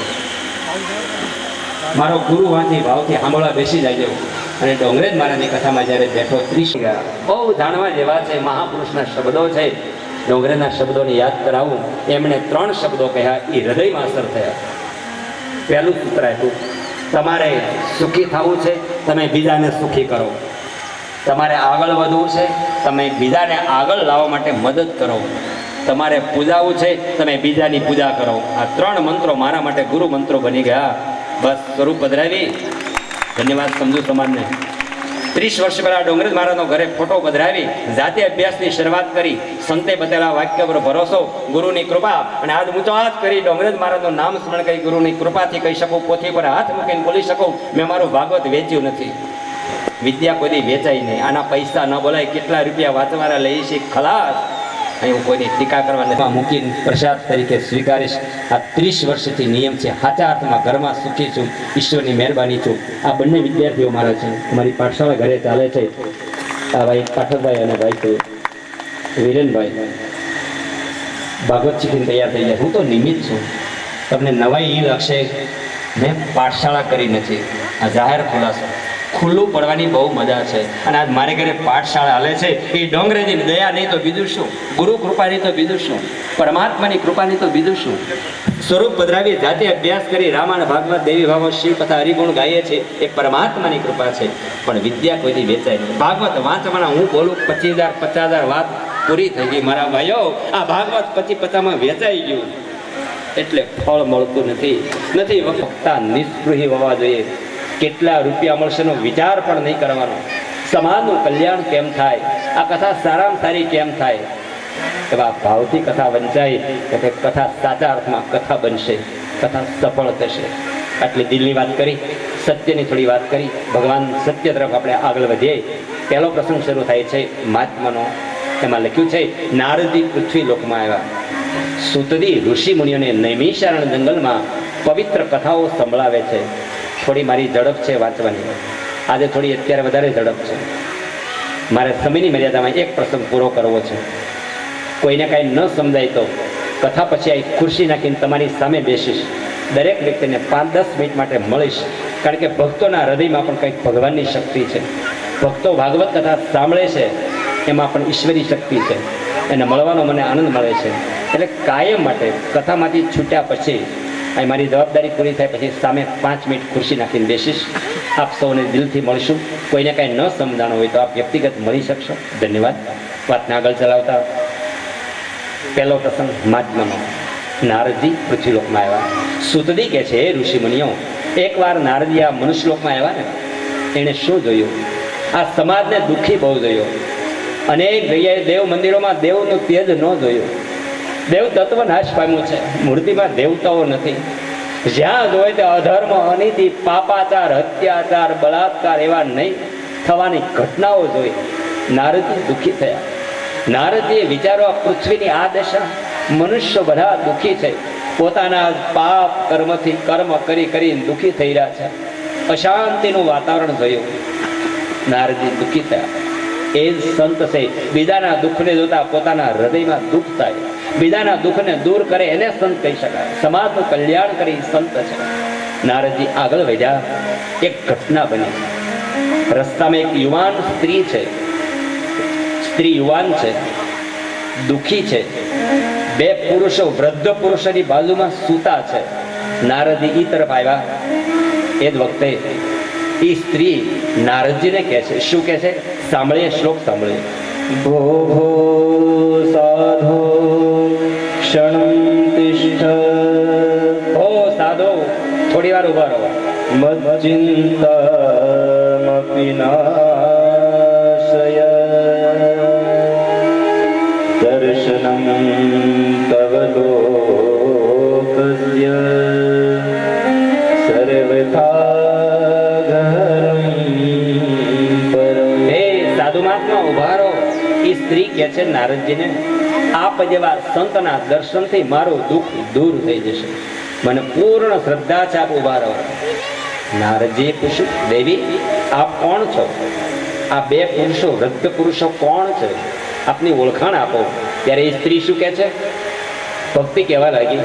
મારો ગુરુ વાંચી ભાવથી સાંભળવા બેસી જાય. અને ડોંગરેજ મહારાજની કથામાં જ્યારે બેઠો 30 ગયા, બહુ જાણવા જેવા છે. મહાપુરુષના શબ્દો છે. ડોંગરેજના શબ્દોને યાદ કરાવું. એમણે 3 શબ્દો કહ્યા, એ હૃદયમાં અસર થયા. પહેલું સૂત્ર આપ્યું, તમારે સુખી થવું છે, તમે બીજાને સુખી કરો. તમારે આગળ વધવું છે, તમે બીજાને આગળ લાવવા માટે મદદ કરો. તમારે પૂજાવું છે, તમે બીજાની પૂજા કરો. આ 3 મંત્રો મારા માટે ગુરુ મંત્રો બની ગયા. બસ સ્વરૂપ પધરાવી. ધન્યવાદ સમજુ સમાજને. 30 વર્ષ પહેલા ડોંગરેજ મહારાજનો ઘરે ફોટો પધરાવી જાતે અભ્યાસની શરૂઆત કરી. સંતે બતાવેલા વાક્ય પર ભરોસો, ગુરુની કૃપા. અને આજ ઊંચો હાથ કરી ડોંગરેજ મહારાજનું નામ સ્મરણ કરી ગુરુની કૃપાથી કહી શકું, પોથી પર હાથ મૂકીને બોલી શકું, મેં મારું ભાગવત વેચ્યું નથી. વિદ્યા કોઈ વેચાય નહીં. આના પૈસા ન બોલાય. કેટલા રૂપિયા વાંચવાના લઈ છે, ખલાસ. અહીં હું કોઈની ટીકા કરવા નથી મૂકીને પ્રસાદ તરીકે સ્વીકારીશ. આ 30 વર્ષથી નિયમ છે. સાચા અર્થમાં ઘરમાં સુખી છું, ઈશ્વરની મહેરબાની છું. આ બંને વિદ્યાર્થીઓ મારા છે. મારી પાઠશાળા ઘરે ચાલે છે. આ ભાઈ પાઠકભાઈ અને ભાઈ છે વિરેનભાઈ ભાગવત શીખીને તૈયાર થઈ જાય. હું તો નિમિત્ત છું. તમને નવાઈ એ લાગશે, મેં પાઠશાળા કરી નથી. આ જાહેર ખુલાસો. ખુલ્લું પડવાની બહુ મજા છે. અને આજ મારે ઘરે પાઠશાળા હાલે છે. એ ડોંગરેજીની દયા નહીં તો બીજું શું, ગુરુ કૃપાની તો બીજું શું, પરમાત્માની કૃપાની તો બીજું શું. સ્વરૂપ પધરાવી જાતે અભ્યાસ કરી રામાયણ ભાગવત દેવી ભાગવત શિવ કથા હરિગુણ ગાઈએ છે એ પરમાત્માની કૃપા છે. પણ વિદ્યા કોઈથી વેચાય નહીં. ભાગવત વાંચવાના હું બોલું 25,000 વાત પૂરી થઈ ગઈ મારા ભાઈઓ. આ ભાગવત 25-50માં વેચાઈ ગયું એટલે ફળ મળતું નથી. વક્તા નિસ્પૃહી હોવા જોઈએ. કેટલા રૂપિયા મળશે નો વિચાર પણ નહીં કરવાનો. સમાજનું કલ્યાણ કેમ થાય, આ કથા સારામાં સારી કેમ થાય, એવા ભાવથી કથા વંચાય એટલે કથા સાચા અર્થમાં કથા બનશે, કથા સફળ થશે. આટલી દિલની વાત કરી, સત્યની થોડી વાત કરી. ભગવાન સત્ય તરફ આપણે આગળ વધીએ. પહેલો પ્રસંગ શરૂ થાય છે મહાત્માનો. એમાં લખ્યું છે નારદજી પૃથ્વી લોકમાં આવ્યા. સુતદી ઋષિ મુનિઓને નૈમિષારણ્ય જંગલમાં પવિત્ર કથાઓ સંભળાવે છે. થોડી મારી ઝડપ છે વાંચવાની. આજે થોડી અત્યારે વધારે ઝડપ છે. મારે સમયની મર્યાદામાં એક પ્રસંગ પૂરો કરવો છે. કોઈને કાંઈ ન સમજાય તો કથા પછી આ ખુરશી નાખીને તમારી સામે બેસીશ. દરેક વ્યક્તિને 5-10 મિનિટ માટે મળીશ. કારણ કે ભક્તોના હૃદયમાં પણ કંઈક ભગવાનની શક્તિ છે. ભક્તો ભાગવત કથા સાંભળે છે એમાં પણ ઈશ્વરી શક્તિ છે. એને મળવાનો મને આનંદ મળે છે. એટલે કાયમ માટે કથામાંથી છૂટ્યા પછી અહીં મારી જવાબદારી પૂરી થાય પછી સામે 5 મિનિટ ખુરશી નાખીને બેસીશ. આપ સૌને દિલથી મળીશું. કોઈને કાંઈ ન સમજાણું હોય તો આપ વ્યક્તિગત મળી શકશો. ધન્યવાદ. વાતને આગળ ચલાવતા પહેલો પ્રસંગ મહાત્માનો. નારદજી પૃથ્વીલોકમાં આવ્યા. સુતદી કહે છે ઋષિ મુનિઓ, એકવાર નારદજી આ મનુષ્યલોકમાં આવ્યા ને, એણે શું જોયું? આ સમાજને દુઃખી બહુ જોયો. અનેક જગ્યાએ દેવ મંદિરોમાં દેવનું તેજ ન જોયું. દેવ તત્વ નાશ પામ્યું છે. મૂર્તિમાં દેવતાઓ નથી. જ્યાં જોઈ તે અધર્મ, અનીતિ, પાપાચાર, અત્યાચાર, બળાત્કાર એવા નહીં થવાની ઘટનાઓ જોઈ નારદજી દુઃખી થયા. નારદજીએ વિચારો આ પૃથ્વીની આ દશા, મનુષ્ય બધા દુઃખી છે. પોતાના પાપ કર્મથી કર્મ કરી કરીને દુઃખી થઈ રહ્યા છે. અશાંતિનું વાતાવરણ જોયું. નારદજી દુઃખી થયા. એ જ સંત છે. બીજાના દુઃખને જોતા પોતાના હૃદયમાં દુઃખ થાય. બીજાના દુઃખને દૂર કરે એને સંત કહી શકાય. સમાજનું કલ્યાણ કરી સંત છે. નારદજી આગળ વધ્યા. એક ઘટના બની. રસ્તામાં એક યુવાન સ્ત્રી છે. સ્ત્રી યુવાન છે, દુઃખી છે. 2 પુરુષો, વૃદ્ધ પુરુષોની બાજુમાં સૂતા છે. નારદજી ઈ તરફ આવ્યા. એ જ વખતે એ સ્ત્રી નારદજીને કહે છે. શું કહે છે? સાંભળીએ, શ્લોક સાંભળીએ. ભો ભો સાધો ક્ષણં તિષ્ઠ. હો સાધો, થોડી વાર ઉભા રહો. મચ્ચિંતામપિ નાશય દર્શનં તવ લોકસ્ય સર્વથા ઘરં પરમ. હે સાધુ મહાત્મા ઉભા રહો. એ સ્ત્રી કહે છે નારદજીને, આપ જેવા સંતના દર્શનથી મારું દુઃખ દૂર થઈ જશે. મને પૂર્ણ શ્રદ્ધા છે, આપ ઉભા રહો. નારદજીએ પૂછ્યું, દેવી આપ કોણ છો? આ 2 પુરુષો, વૃદ્ધ પુરુષો કોણ છે? આપની ઓળખાણ આપો. ત્યારે એ સ્ત્રી શું કહે છે? ભક્તિ કહેવા લાગી.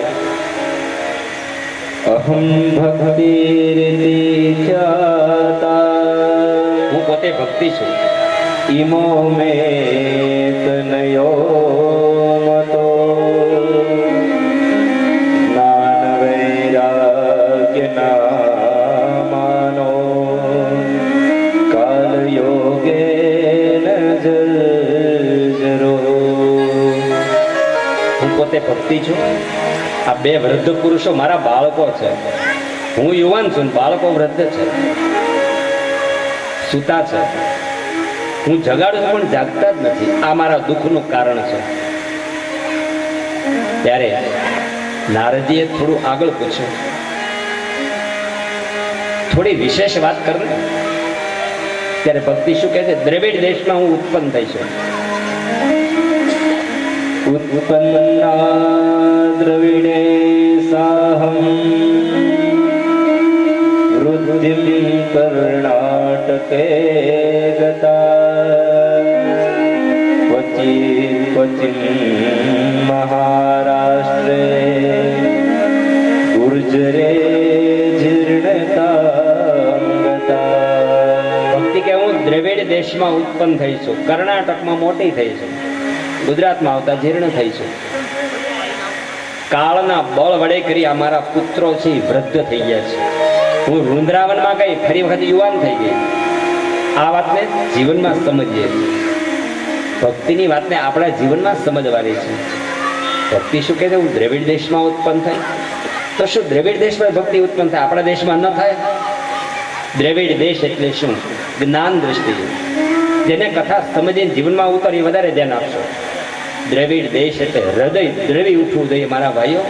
અહમ ભક્તિરિતિ ખ્યાતા. હું પોતે ભક્તિ છું. ઇમો મે તનયો મતો જ્ઞાન વૈરાગ્ય નામાનો કાલ યોગે જરો. હું પોતે ભક્તિ છું. આ 2 વૃદ્ધ પુરુષો મારા બાળકો છે. હું યુવાન છું, બાળકો વૃદ્ધ છે, સૂતા છે. હું જગાડું છું પણ જાગતા જ નથી. આ મારા દુઃખનું કારણ છે. ત્યારે નારદજીએ થોડું આગળ પૂછ્યું, થોડી વિશેષ વાત કર ને. ત્યારે ભક્તિ શું કહે છે? દ્રવિડ દેશમાં હું ઉત્પન્ન થઈ છું. ઉત્પન્ના દ્રવિડે સાહમ વૃદ્ધિમ કર્ણાટકે ગતા ક્વચિન મહારાષ્ટ્રે ગુર્જરે જીર્ણતા ગતા. દેશમાં ઉત્પન્ન થઈ છું, કર્ણાટકમાં મોટી થઈ છું, ગુજરાતમાં આવતા જીર્ણ થઈ છું. કાળના બળ વડે કરી અમારા પુત્રો છે એ વૃદ્ધ થઈ ગયા છે. હું વૃંદાવનમાં ગઈ, ફરી વખત યુવાન થઈ ગઈ. આ વાતને જીવનમાં સમજીએ. ભક્તિની વાતને આપણા જીવનમાં સમજવાની છે. ભક્તિ શું કહે છે? હું દ્રવિડ દેશમાં ઉત્પન્ન થઈ, તો શું દ્રવિડ દેશમાં ભક્તિ ઉત્પન્ન થાય, આપણા દેશમાં ન થાય? દ્રવિડ દેશ એટલે શું? જ્ઞાન દ્રષ્ટિ. જેને કથા સમજીને જીવનમાં ઉતારી વધારે ધ્યાન આપશો. દ્રવિડ દેશ એટલે હૃદય દ્રવી ઉઠવું જોઈએ મારા ભાઈઓ.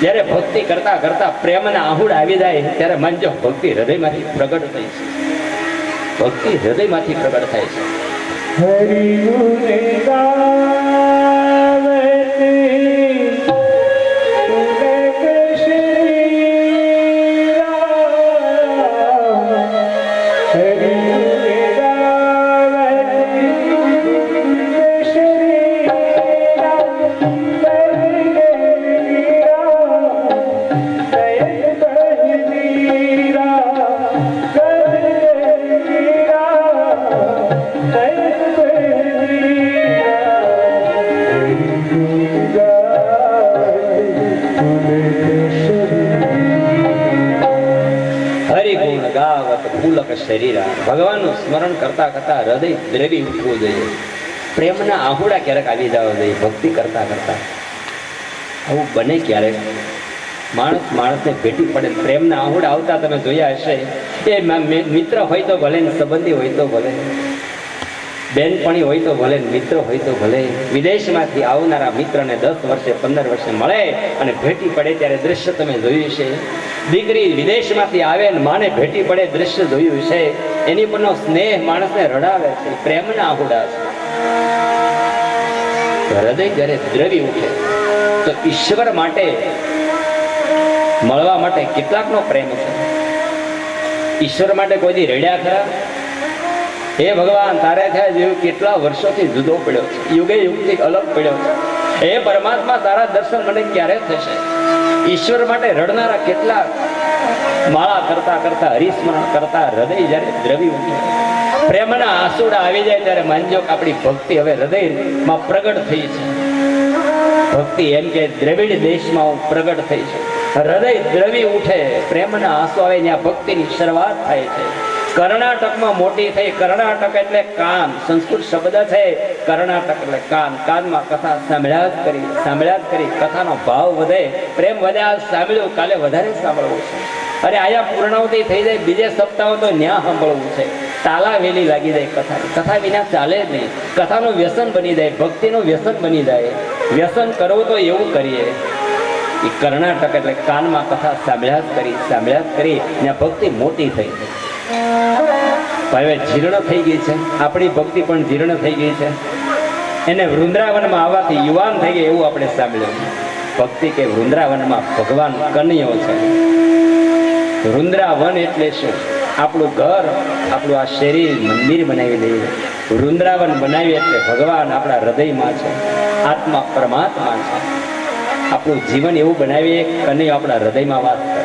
જ્યારે ભક્તિ કરતા કરતા પ્રેમના આહુડ આવી જાય ત્યારે માનજો ભક્તિ હૃદયમાંથી પ્રગટ થઈ છે. ભક્તિ હૃદયમાંથી પ્રગટ થાય છે. હરિ ગુણ શરીર ભગવાનનું સ્મરણ કરતા કરતા હૃદય દ્રવી ઉઠવું જોઈએ. પ્રેમના આહુડા ક્યારેક આવી જવા જોઈએ. ભક્તિ કરતા કરતા આવું બને ક્યારેક માણસને ભેટી પડે. પ્રેમના આહુડા આવતા તમે જોયા હશે. એ મિત્ર હોય તો ભલે, સંબંધી હોય તો ભલે, બેનપણી હોય તો ભલે, મિત્ર હોય તો ભલે, વિદેશમાંથી આવનારા મિત્રને 10 વર્ષે 15 વર્ષે મળે અને ભેટી પડે ત્યારે દ્રશ્ય તમે જોયું છે. દીકરી વિદેશમાંથી આવે ને માને ભેટી પડે દ્રશ્ય જોયું છે. એની પરનો સ્નેહ માણસને રડાવે છે. પ્રેમના આહુડા છે. હૃદય જ્યારે દ્રવી ઉઠે તો ઈશ્વર માટે મળવા માટે કેટલાકનો પ્રેમ છે. ઈશ્વર માટે કોઈ દી રડ્યા ખરા? હે ભગવાન, તારે થયા જેવું કેટલા વર્ષોથી જુદો પડ્યો છે, યુગે યુગથી અલગ પડ્યો છે. હે પરમાત્મા, તારા દર્શન મને ક્યારે થશે? ઈશ્વર માટે રડનારા કેટલા માળા કરતા કરતા હરિસ્મરણ કરતા હૃદય જ્યારે દ્રવી ઉઠે, પ્રેમના આંસુડા આવી જાય ત્યારે માનજો કે આપણી ભક્તિ હવે હૃદયમાં પ્રગટ થઈ છે. ભક્તિ એમ કે દ્રવિડ દેશમાં હું પ્રગટ થઈ છું. હૃદય દ્રવી ઉઠે, પ્રેમના આંસુ આવે, ત્યાં ભક્તિની શરૂઆત થાય છે. કર્ણાટકમાં મોટી થઈ. કર્ણાટક એટલે કાન, સંસ્કૃત શબ્દ છે. કર્ણાટક એટલે કાન. કાનમાં કથા સાંભળ્યા જ કરી કથાનો ભાવ વધે, પ્રેમ વધે. આ સાંભળ્યું, કાલે વધારે સાંભળવું છે. અરે આયા પૂર્ણાવતી થઈ જાય, બીજે સપ્તાહ તો ન્યા સાંભળવું છે. તાલા વેલી લાગી જાય કથા. કથા વિના ચાલે જ નહીં. કથાનું વ્યસન બની જાય, ભક્તિનું વ્યસન બની જાય. વ્યસન કરવું તો એવું કરીએ. એ કર્ણાટક એટલે કાનમાં કથા સાંભળ્યા જ કરી ત્યાં ભક્તિ મોટી થઈ. હવે જીર્ણ થઈ ગઈ છે આપણી ભક્તિ, પણ જીર્ણ થઈ ગઈ છે. એને વૃંદાવનમાં આવવાથી યુવાન થઈ ગઈ એવું આપણે સાંભળ્યું. ભક્તિ કે વૃંદાવનમાં ભગવાન કનૈયો છે. વૃંદાવન એટલે શું? આપણું ઘર, આપણું આ શરીર મંદિર બનાવી દઈએ. વૃંદાવન બનાવીએ એટલે ભગવાન આપણા હૃદયમાં છે, આત્મા પરમાત્મા છે. આપણું જીવન એવું બનાવીએ કનૈયો આપણા હૃદયમાં વાસ કરે.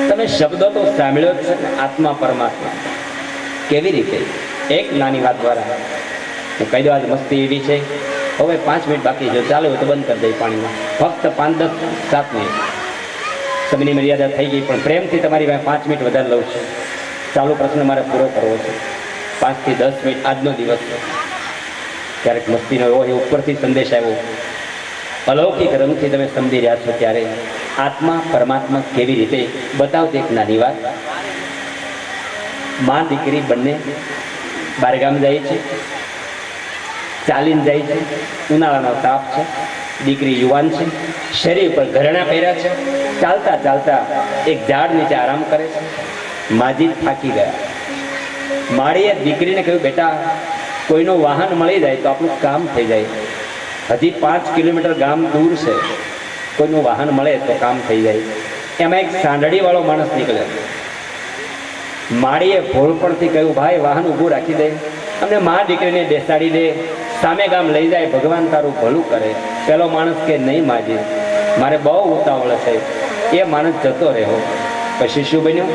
તમે શબ્દો તો સાંભળ્યો જ છે ને, આત્મા પરમાત્મા. કેવી રીતે? એક નાની વાત દ્વારા હું કહી દઉં. આજ મસ્તી એવી છે. હવે 5 મિનિટ બાકી છે, ચાલુ હોય તો બંધ કરી દઈ પાણીમાં. ફક્ત 5, 10, 7 મિનિટ. સમયની મર્યાદા થઈ ગઈ, પણ પ્રેમથી તમારી પાસે 5 મિનિટ વધારે લઉં છું. ચાલુ પ્રશ્ન મારે પૂરો કરવો છે. 5 થી 10 મિનિટ આજનો દિવસ છે. ક્યારેક મસ્તીનો એવો એ ઉપરથી સંદેશ આવ્યો, અલૌકિક રંગથી તમે સમજી રહ્યા છો. ત્યારે આત્મા પરમાત્મા કેવી રીતે બતાવતી એક નાની વાત. માં દીકરી બંને બારગામ જાય છે, ચાલીને જાય છે. ઉનાળાનો તાપ છે, દીકરી યુવાન છે, શરીર પર ઘરેણા પહેર્યા છે. ચાલતા ચાલતા એક ઝાડ નીચે આરામ કરે છે. માજી થાકી ગયા. માળીએ દીકરીને કહ્યું, બેટા, કોઈનું વાહન મળી જાય તો આપણું કામ થઈ જાય. હજી 5 કિલોમીટર ગામ દૂર છે, કોઈનું વાહન મળે તો કામ થઈ જાય. એમાં એક સાંડળી વાળો માણસ નીકળ્યો. માળીએ ભોળપણથી કહ્યું, ભાઈ, વાહન ઊભું રાખી દે, અમને મા દીકરીને બેસાડી દે, સામે ગામ લઈ જાય, ભગવાન તારું ભલું કરે. પેલો માણસ કે નહીં માજી, મારે બહુ ઉતાવળ છે. એ માણસ જતો રહ્યો. પછી શું બન્યું?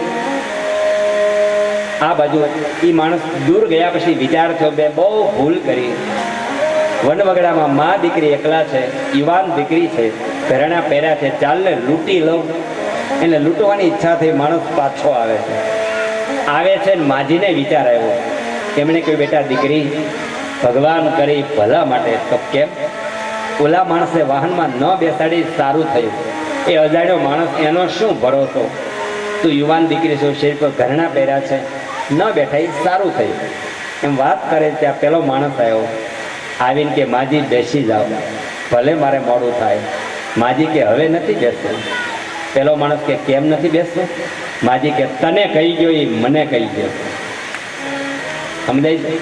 આ બાજુ એ માણસ દૂર ગયા પછી વિચાર થયો બે બહુ ભૂલ કરી. વનવગડામાં મા દીકરી એકલા છે, યુવાન દીકરી છે, ઘરેણા પહેર્યા છે, ચાલને લૂંટી લઉં. એટલે લૂંટવાની ઈચ્છા થઈ માણસ પાછો આવે છે ને માજીને વિચાર આવ્યો. એમણે કહ્યું બેટા દીકરી, ભગવાન કરી ભલા માટે. તો કેમ? ઓલા માણસે વાહનમાં ન બેસાડી સારું થયું. એ અજાણ્યો માણસ, એનો શું ભરોસો? તું યુવાન દીકરી છો, શરીર પર ઘરેણા પહેર્યા છે, ન બેઠા એ સારું થયું. એમ વાત કરે ત્યાં પેલો માણસ આવ્યો. આવીને કે માજી બેસી જાઓ, ભલે મારે મોડું થાય. માજી કે હવે નથી બેસવું. પેલો માણસ કે કેમ નથી બેસવું? માજી કે તને કહી ગયો એ મને કહી ગયો. સમજાય છે?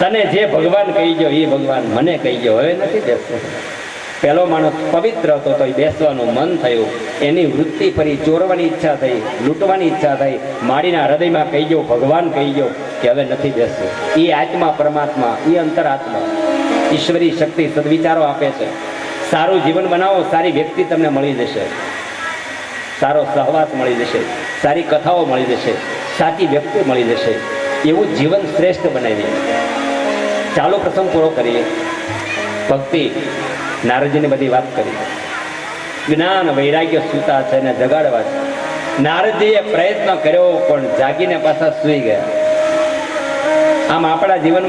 તને જે ભગવાન કહી ગયો એ ભગવાન મને કહી ગયો, હવે નથી બેસવું. પેલો માણસ પવિત્ર હતો તો બેસવાનું મન થયું. એની વૃત્તિ ફરી, ચોરવાની ઈચ્છા થઈ, લૂંટવાની ઈચ્છા થઈ. માડીના હૃદયમાં કહી ગયો, ભગવાન કહી ગયો કે હવે નથી બેસવું. એ આત્મા પરમાત્મા, એ અંતરાત્મા ઈશ્વરી શક્તિ સદવિચારો આપે છે. સારું જીવન બનાવો, સારી વ્યક્તિ તમને મળી જશે, સારો સહવાસ મળી જશે, સારી કથાઓ મળી જશે, સાચી વ્યક્તિ મળી જશે. એવું જીવન શ્રેષ્ઠ બનાવીએ. ચાલો પ્રસંગ પૂરો કરીએ. ભક્તિ નારદજીની બધી વાત કરી. જ્ઞાન વૈરાગ્ય સૂતા છે ને જગાડવા છે. નારદજીએ પ્રયત્ન કર્યો પણ જાગીને પાછા સૂઈ ગયા. આમ આપણા જીવનમાં